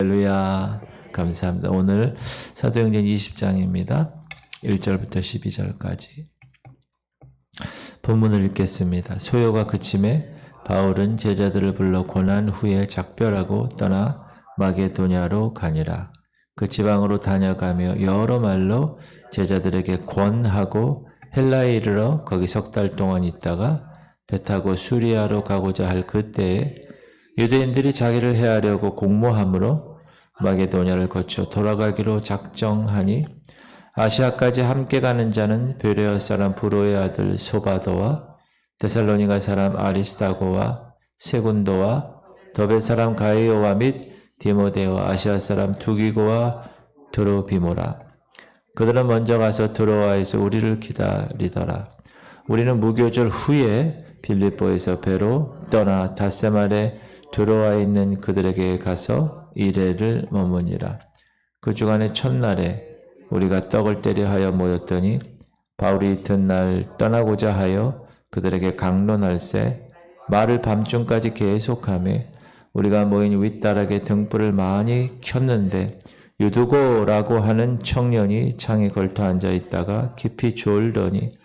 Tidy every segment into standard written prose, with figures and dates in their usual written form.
할렐루야. 감사합니다. 오늘 사도행전 20장입니다. 1절부터 12절까지 본문을 읽겠습니다. 소요가 그침에 바울은 제자들을 불러 고난 후에 작별하고 떠나 마게도냐로 가니라. 그 지방으로 다녀가며 여러 말로 제자들에게 권하고 헬라에 이르러 거기 석 달 동안 있다가 배 타고 수리아로 가고자 할 그때에 유대인들이 자기를 해하려고 공모함으로 마게도냐를 거쳐 돌아가기로 작정하니 아시아까지 함께 가는 자는 베레아 사람 브로의 아들 소바도와 데살로니가 사람 아리스다고와 세군도와 더베 사람 가이오와 및 디모데와 아시아 사람 두기고와 드로비모라. 그들은 먼저 가서 드로아에서 우리를 기다리더라. 우리는 무교절 후에 빌립보에서 배로 떠나 닷새말에 드로아에 있는 그들에게 가서 이레를 머무니라. 그 주간의 첫날에 우리가 떡을 때려 하여 모였더니 바울이 이튿날 떠나고자 하여 그들에게 강론할세 말을 밤중까지 계속하며 우리가 모인 윗다락에 등불을 많이 켰는데 유두고라고 하는 청년이 창에 걸터 앉아 있다가 깊이 졸더니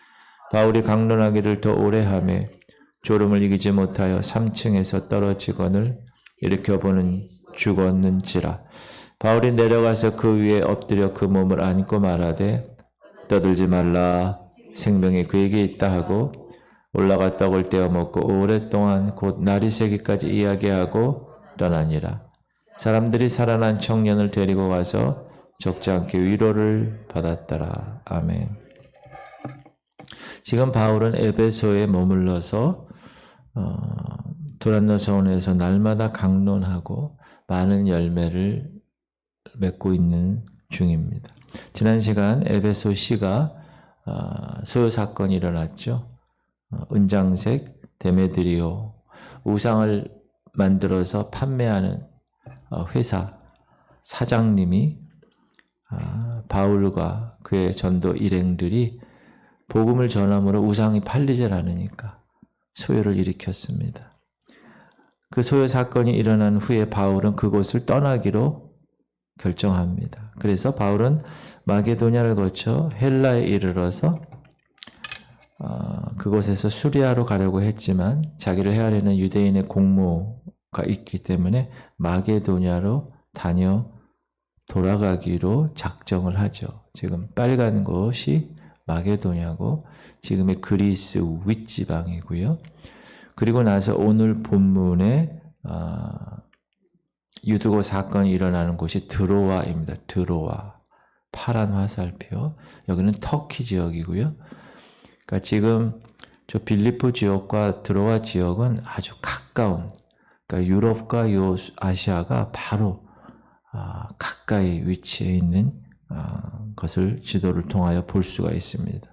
바울이 강론하기를 더 오래 하며 졸음을 이기지 못하여 3층에서 떨어지거늘 일으켜보는 죽었는지라. 바울이 내려가서 그 위에 엎드려 그 몸을 안고 말하되 떠들지 말라 생명이 그에게 있다 하고 올라가 떡을 떼어 먹고 오랫동안 곧 날이 새기까지 이야기하고 떠나니라. 사람들이 살아난 청년을 데리고 가서 적지 않게 위로를 받았더라. 아멘. 지금 바울은 에베소에 머물러서 두란노 서원에서 날마다 강론하고 많은 열매를 맺고 있는 중입니다. 지난 시간 에베소시가 소요 사건이 일어났죠. 은장색 데메드리오 우상을 만들어서 판매하는 회사 사장님이 바울과 그의 전도 일행들이 복음을 전함으로 우상이 팔리질 않으니까 소요를 일으켰습니다. 그 소요 사건이 일어난 후에 바울은 그곳을 떠나기로 결정합니다. 그래서 바울은 마게도냐를 거쳐 헬라에 이르러서 그곳에서 수리아로 가려고 했지만 자기를 해하려는 유대인의 공모가 있기 때문에 마게도냐로 돌아가기로 작정을 하죠. 지금 빨간 곳이 마게도냐고 지금의 그리스 윗지방이고요. 그리고 나서 오늘 본문에 유두고 사건이 일어나는 곳이 드로아입니다. 드로아, 파란 화살표. 여기는 터키 지역이고요. 그러니까 지금 저 빌립보 지역과 드로아 지역은 아주 가까운, 그러니까 유럽과 아시아가 바로 가까이 위치해 있는 것을 지도를 통하여 볼 수가 있습니다.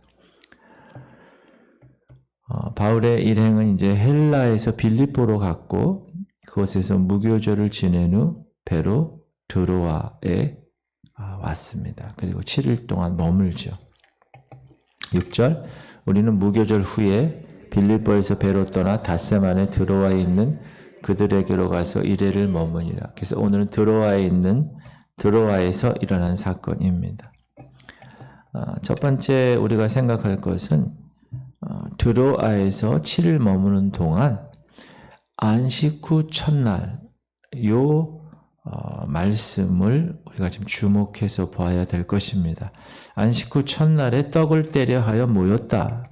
바울의 일행은 이제 헬라에서 빌립보로 갔고 그곳에서 무교절을 지낸 후 배로 드로아에 왔습니다. 그리고 7일 동안 머물죠. 6절 우리는 무교절 후에 빌립보에서 배로 떠나 닷새만에 드로아에 있는 그들에게로 가서 이레를 머무니라. 그래서 오늘은 드로아에서 일어난 사건입니다. 첫 번째 우리가 생각할 것은 드로아에서 7일 머무는 동안 안식 후 첫날 말씀을 우리가 지금 주목해서 봐야 될 것입니다. 안식 후 첫날에 떡을 때려 하여 모였다.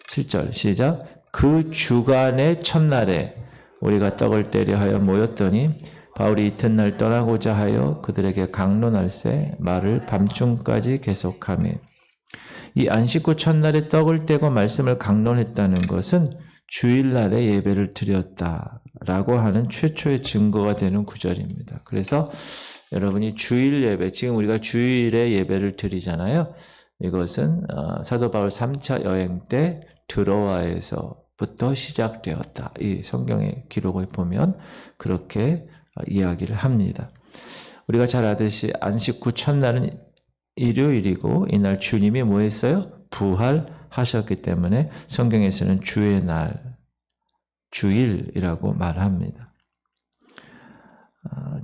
7절 시작. 그 주간의 첫날에 우리가 떡을 때려 하여 모였더니 바울이 이튿날 떠나고자 하여 그들에게 강론할세 말을 밤중까지 계속하며 이 안식 후 첫날에 떡을 떼고 말씀을 강론했다는 것은 주일날에 예배를 드렸다라고 하는 최초의 증거가 되는 구절입니다. 그래서 여러분이 주일 예배, 지금 우리가 주일에 예배를 드리잖아요. 이것은 사도 바울 3차 여행 때 드로아에서부터 시작되었다. 이 성경의 기록을 보면 그렇게 이야기를 합니다. 우리가 잘 아듯이 안식 후 첫날은 일요일이고 이날 주님이 뭐 했어요? 부활하셨기 때문에 성경에서는 주의 날, 주일이라고 말합니다.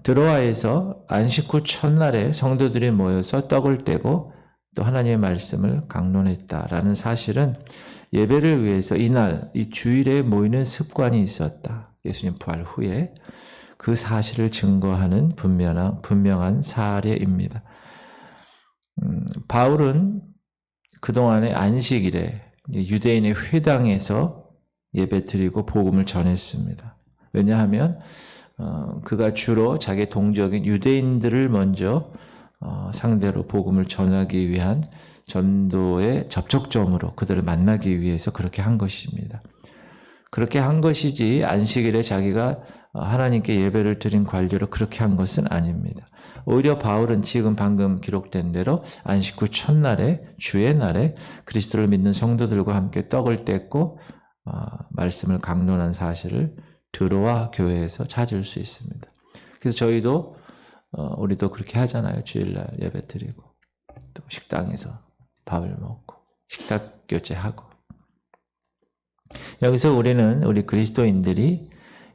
드로아에서 안식 후 첫날에 성도들이 모여서 떡을 떼고 또 하나님의 말씀을 강론했다라는 사실은 예배를 위해서 이날 이 주일에 모이는 습관이 있었다. 예수님 부활 후에 그 사실을 증거하는 분명한 사례입니다. 바울은 그동안의 안식일에 유대인의 회당에서 예배드리고 복음을 전했습니다. 왜냐하면 그가 주로 자기 동족인 유대인들을 먼저 상대로 복음을 전하기 위한 전도의 접촉점으로 그들을 만나기 위해서 그렇게 한 것입니다. 그렇게 한 것이지 안식일에 자기가 하나님께 예배를 드린 관리로 그렇게 한 것은 아닙니다. 오히려 바울은 지금 방금 기록된 대로 안식 후 첫날에 주의 날에 그리스도를 믿는 성도들과 함께 떡을 뗐고 말씀을 강론한 사실을 드로아 교회에서 찾을 수 있습니다. 그래서 저희도 우리도 그렇게 하잖아요. 주일날 예배 드리고 또 식당에서 밥을 먹고 식탁 교제하고. 여기서 우리 그리스도인들이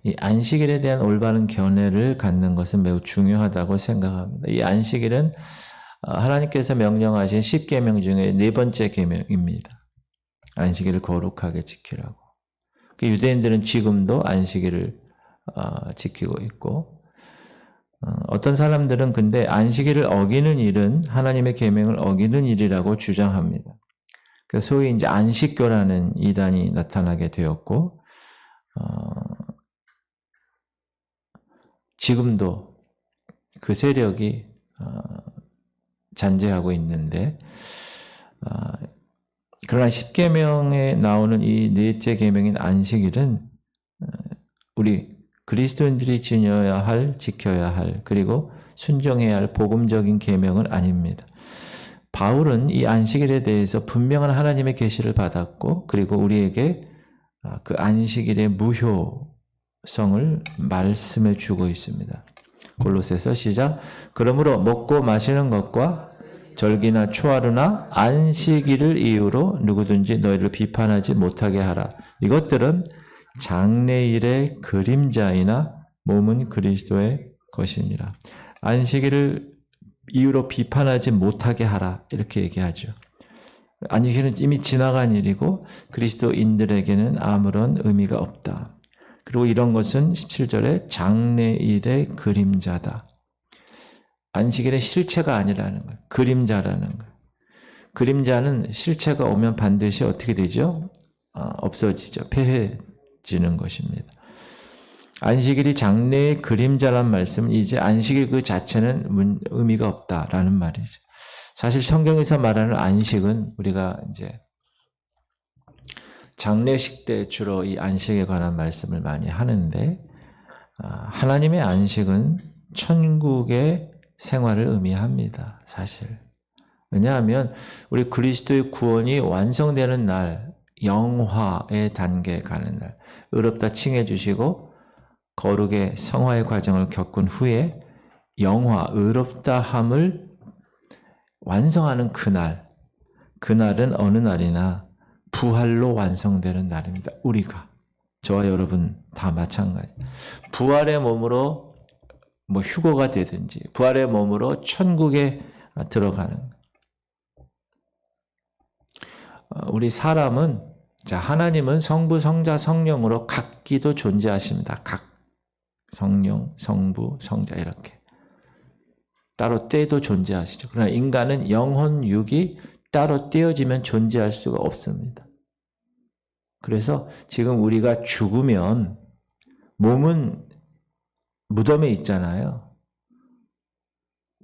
이 안식일에 대한 올바른 견해를 갖는 것은 매우 중요하다고 생각합니다. 이 안식일은 하나님께서 명령하신 10계명 중에 4번째 계명입니다. 안식일을 거룩하게 지키라고. 유대인들은 지금도 안식일을 지키고 있고, 어떤 사람들은 근데 안식일을 어기는 일은 하나님의 계명을 어기는 일이라고 주장합니다. 그래서 소위 이제 안식교라는 이단이 나타나게 되었고, 지금도 그 세력이 잔재하고 있는데, 그러나 10계명에 나오는 이 넷째 계명인 안식일은 우리 그리스도인들이 지녀야 할, 지켜야 할, 그리고 순종해야 할 복음적인 계명은 아닙니다. 바울은 이 안식일에 대해서 분명한 하나님의 계시를 받았고, 그리고 우리에게 그 안식일의 무효성을 말씀해 주고 있습니다. 골로새서 시작. 그러므로 먹고 마시는 것과 절기나 초하루나 안식일을 이유로 누구든지 너희를 비판하지 못하게 하라. 이것들은 장래일의 그림자이나 몸은 그리스도의 것이니라. 안식일을 이유로 비판하지 못하게 하라. 이렇게 얘기하죠. 안식일은 이미 지나간 일이고 그리스도인들에게는 아무런 의미가 없다. 그리고 이런 것은 17절에 장래일의 그림자다. 안식일의 실체가 아니라는 거예요. 그림자라는 거예요. 그림자는 실체가 오면 반드시 어떻게 되죠? 없어지죠. 폐해지는 것입니다. 안식일이 장래의 그림자란 말씀은 이제 안식일 그 자체는 의미가 없다라는 말이죠. 사실 성경에서 말하는 안식은 우리가 이제 장례식 때 주로 이 안식에 관한 말씀을 많이 하는데, 하나님의 안식은 천국의 생활을 의미합니다. 사실. 왜냐하면 우리 그리스도의 구원이 완성되는 날, 영화의 단계에 가는 날, 의롭다 칭해 주시고 거룩의 성화의 과정을 겪은 후에 영화, 의롭다함을 완성하는 그날, 그날은 어느 날이나 부활로 완성되는 날입니다. 우리가, 저와 여러분 다 마찬가지. 부활의 몸으로 휴거가 되든지 부활의 몸으로 천국에 들어가는. 우리 사람은, 하나님은 성부, 성자, 성령으로 각기도 존재하십니다. 각 성령, 성부, 성자 이렇게 따로 떼도 존재하시죠. 그러나 인간은 영혼, 육이 따로 떼어지면 존재할 수가 없습니다. 그래서 지금 우리가 죽으면 몸은 무덤에 있잖아요.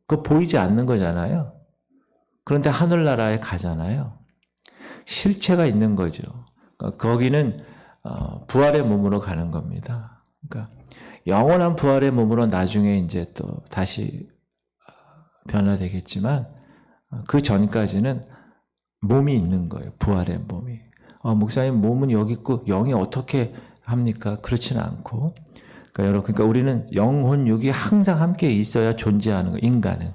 그거 보이지 않는 거잖아요. 그런데 하늘나라에 가잖아요. 실체가 있는 거죠. 거기는 부활의 몸으로 가는 겁니다. 그러니까 영원한 부활의 몸으로 나중에 이제 또 다시 변화되겠지만 그 전까지는 몸이 있는 거예요. 부활의 몸이. 목사님 몸은 여기 있고 영이 어떻게 합니까? 그렇지는 않고. 그러니까 우리는 영혼, 육이 항상 함께 있어야 존재하는 거예요. 인간은.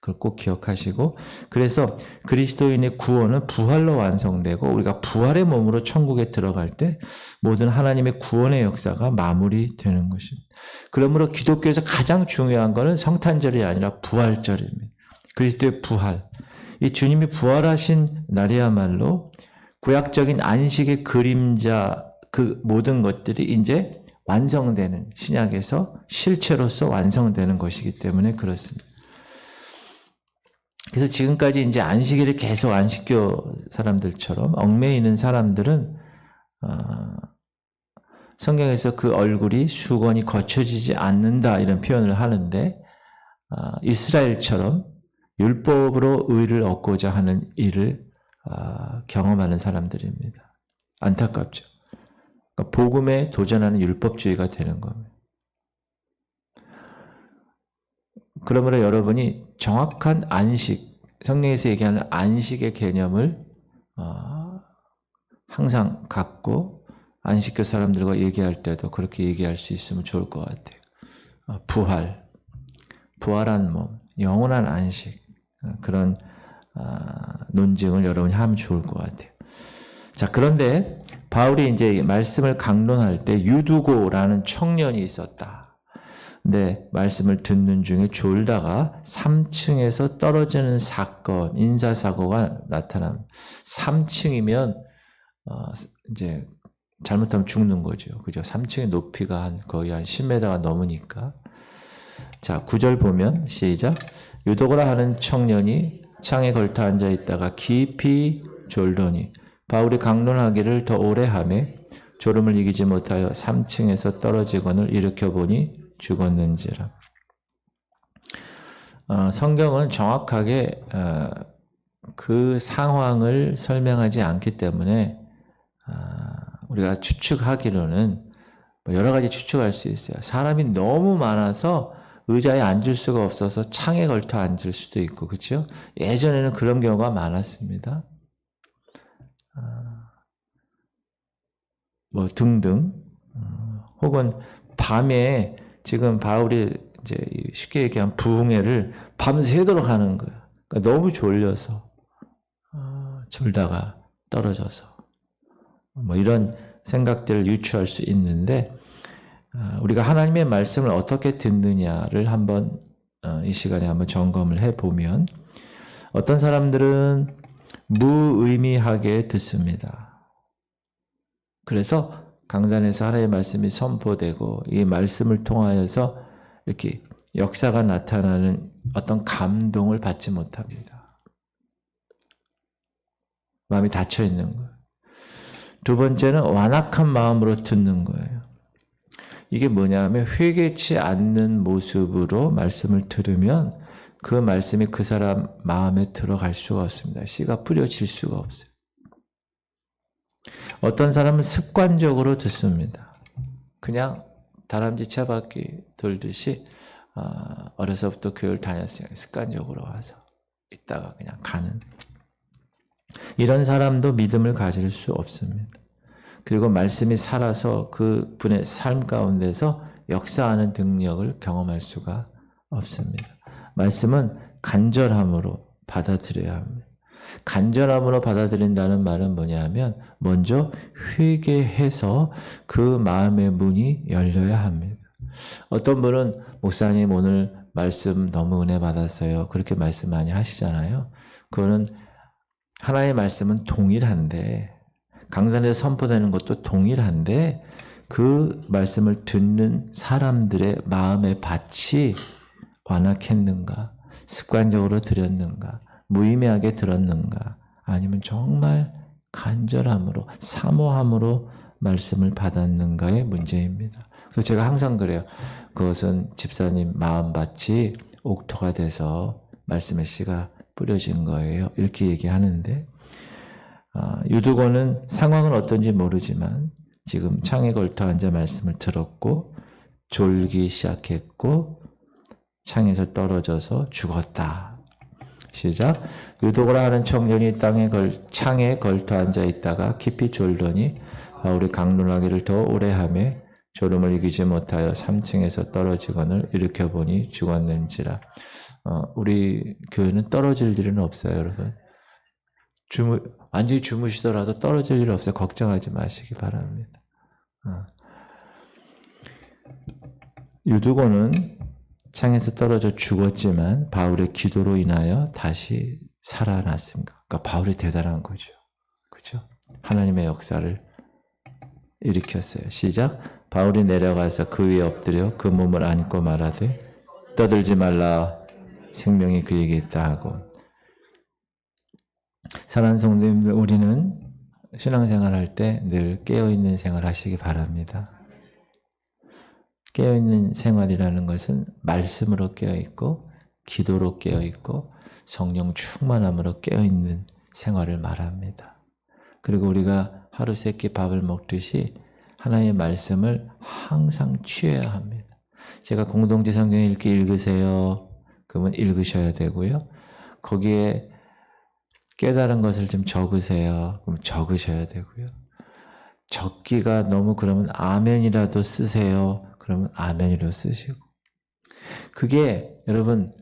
그걸 꼭 기억하시고, 그래서 그리스도인의 구원은 부활로 완성되고 우리가 부활의 몸으로 천국에 들어갈 때 모든 하나님의 구원의 역사가 마무리되는 것입니다. 그러므로 기독교에서 가장 중요한 것은 성탄절이 아니라 부활절입니다. 그리스도의 부활. 이 주님이 부활하신 날이야말로 구약적인 안식의 그림자 그 모든 것들이 이제 완성되는, 신약에서 실체로서 완성되는 것이기 때문에 그렇습니다. 그래서 지금까지 이제 안식일을 계속 안식교 사람들처럼 얽매이는 있는 사람들은 성경에서 그 얼굴이 수건이 거쳐지지 않는다 이런 표현을 하는데, 이스라엘처럼 율법으로 의를 얻고자 하는 일을 경험하는 사람들입니다. 안타깝죠. 그러니까 복음에 도전하는 율법주의가 되는 겁니다. 그러므로 여러분이 정확한 안식, 성경에서 얘기하는 안식의 개념을 항상 갖고 안식교 사람들과 얘기할 때도 그렇게 얘기할 수 있으면 좋을 것 같아요. 부활한 몸, 영원한 안식, 그런 논증을 여러분이 하면 좋을 것 같아요. 자, 그런데 바울이 이제 말씀을 강론할 때 유두고라는 청년이 있었다. 근데 말씀을 듣는 중에 졸다가 3층에서 떨어지는 사건, 인사사고가 나타납니다. 3층이면 이제 잘못하면 죽는 거죠. 그죠? 3층의 높이가 거의 한 10m가 넘으니까. 자, 9절 보면 시작. 유도고라 하는 청년이 창에 걸터 앉아 있다가 깊이 졸더니 바울이 강론하기를 더 오래 하며 졸음을 이기지 못하여 3층에서 떨어지거늘 일으켜 보니 죽었는지라. 성경은 정확하게 그 상황을 설명하지 않기 때문에 우리가 추측하기로는 여러 가지 추측할 수 있어요. 사람이 너무 많아서 의자에 앉을 수가 없어서 창에 걸터 앉을 수도 있고, 그렇죠? 예전에는 그런 경우가 많았습니다. 뭐 등등. 혹은 밤에 지금 바울이 이제 쉽게 얘기하면 부흥회를 밤새도록 하는 거예요. 그러니까 너무 졸려서 졸다가 떨어져서 뭐 이런 생각들을 유추할 수 있는데, 우리가 하나님의 말씀을 어떻게 듣느냐를 한번 이 시간에 한번 점검을 해보면, 어떤 사람들은 무의미하게 듣습니다. 그래서 강단에서 하나님의 말씀이 선포되고 이 말씀을 통하여서 이렇게 역사가 나타나는 어떤 감동을 받지 못합니다. 마음이 닫혀 있는 거예요. 두 번째는 완악한 마음으로 듣는 거예요. 이게 뭐냐면 회개치 않는 모습으로 말씀을 들으면 그 말씀이 그 사람 마음에 들어갈 수가 없습니다. 씨가 뿌려질 수가 없어요. 어떤 사람은 습관적으로 듣습니다. 그냥 다람쥐 채바퀴 돌듯이 어려서부터 교회를 다녔어요. 습관적으로 와서 있다가 그냥 가는. 이런 사람도 믿음을 가질 수 없습니다. 그리고 말씀이 살아서 그 분의 삶 가운데서 역사하는 능력을 경험할 수가 없습니다. 말씀은 간절함으로 받아들여야 합니다. 간절함으로 받아들인다는 말은 뭐냐면 먼저 회개해서 그 마음의 문이 열려야 합니다. 어떤 분은 목사님 오늘 말씀 너무 은혜 받았어요. 그렇게 말씀 많이 하시잖아요. 그거는 하나의 말씀은 동일한데, 강단에서 선포되는 것도 동일한데, 그 말씀을 듣는 사람들의 마음의 밭이 완악했는가, 습관적으로 들었는가, 무의미하게 들었는가, 아니면 정말 간절함으로, 사모함으로 말씀을 받았는가의 문제입니다. 그래서 제가 항상 그래요. 그것은 집사님 마음밭이 옥토가 돼서 말씀의 씨가 뿌려진 거예요. 이렇게 얘기하는데, 유두고는 상황은 어떤지 모르지만 지금 창에 걸터 앉아 말씀을 들었고 졸기 시작했고 창에서 떨어져서 죽었다. 시작. 유도고라 하는 청년이 창에 걸터 앉아 있다가 깊이 졸더니 바울이 강론하기를 더 오래 하며 졸음을 이기지 못하여 3층에서 떨어지거늘 일으켜 보니 죽었는지라. 우리 교회는 떨어질 일은 없어요, 여러분. 완전히 주무시더라도 떨어질 일 없어요. 걱정하지 마시기 바랍니다. 유두고는 창에서 떨어져 죽었지만 바울의 기도로 인하여 다시 살아났습니다. 그러니까 바울이 대단한 거죠. 그렇죠? 하나님의 역사를 일으켰어요. 시작. 바울이 내려가서 그 위에 엎드려 그 몸을 안고 말하되 떠들지 말라, 생명이 그에게 있다 하고. 사랑하는 성도님들, 우리는 신앙생활 할 때 늘 깨어있는 생활 하시기 바랍니다. 깨어있는 생활이라는 것은 말씀으로 깨어있고 기도로 깨어있고 성령 충만함으로 깨어있는 생활을 말합니다. 그리고 우리가 하루 세 끼 밥을 먹듯이 하나님의 말씀을 항상 취해야 합니다. 제가 공동체 성경 읽기 읽으세요. 그러면 읽으셔야 되고요. 거기에 깨달은 것을 좀 적으세요. 그럼 적으셔야 되고요. 적기가 너무 그러면 아멘이라도 쓰세요. 그러면 아멘이라도 쓰시고. 그게 여러분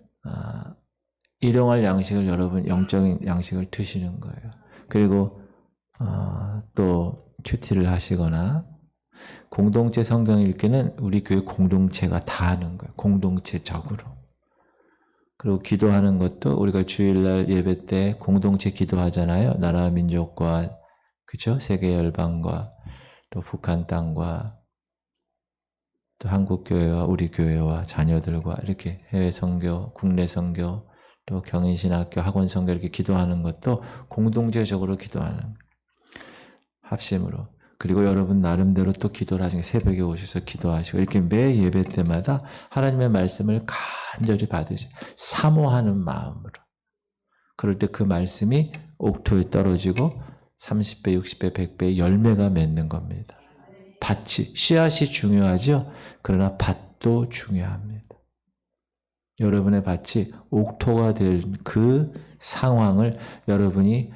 일용할 양식을 여러분 영적인 양식을 드시는 거예요. 그리고 또 큐티를 하시거나 공동체 성경 읽기는 우리 교회 공동체가 다 하는 거예요. 공동체적으로. 그리고 기도하는 것도 우리가 주일날 예배 때 공동체 기도하잖아요. 나라와 민족과 그죠? 세계 열방과 또 북한 땅과 또 한국 교회와 우리 교회와 자녀들과 이렇게 해외 선교, 국내 선교, 또 경인신학교, 학원 선교 이렇게 기도하는 것도 공동체적으로 기도하는 거예요. 합심으로. 그리고 여러분 나름대로 또 기도를 하시고 새벽에 오셔서 기도하시고 이렇게 매 예배 때마다 하나님의 말씀을 간절히 받으시 사모하는 마음으로. 그럴 때 그 말씀이 옥토에 떨어지고 30배, 60배, 100배 열매가 맺는 겁니다. 밭이, 씨앗이 중요하죠. 그러나 밭도 중요합니다. 여러분의 밭이 옥토가 될 그 상황을 여러분이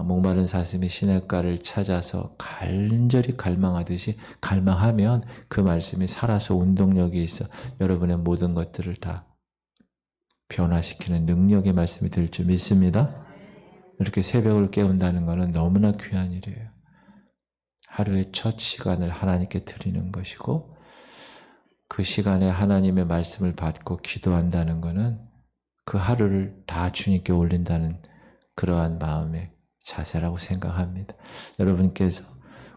목마른 사슴이 시냇가를 찾아서 간절히 갈망하듯이 갈망하면 그 말씀이 살아서 운동력이 있어 여러분의 모든 것들을 다 변화시키는 능력의 말씀이 될 줄 믿습니다. 이렇게 새벽을 깨운다는 것은 너무나 귀한 일이에요. 하루의 첫 시간을 하나님께 드리는 것이고 그 시간에 하나님의 말씀을 받고 기도한다는 것은 그 하루를 다 주님께 올린다는 그러한 마음의 자세라고 생각합니다. 여러분께서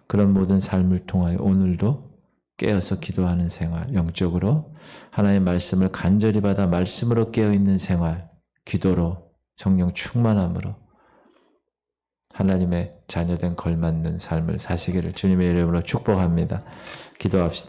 그런 모든 삶을 통하여 오늘도 깨어서 기도하는 생활, 영적으로 하나님의 말씀을 간절히 받아 말씀으로 깨어있는 생활, 기도로 성령 충만함으로 하나님의 자녀된 걸맞는 삶을 사시기를 주님의 이름으로 축복합니다. 기도합시다.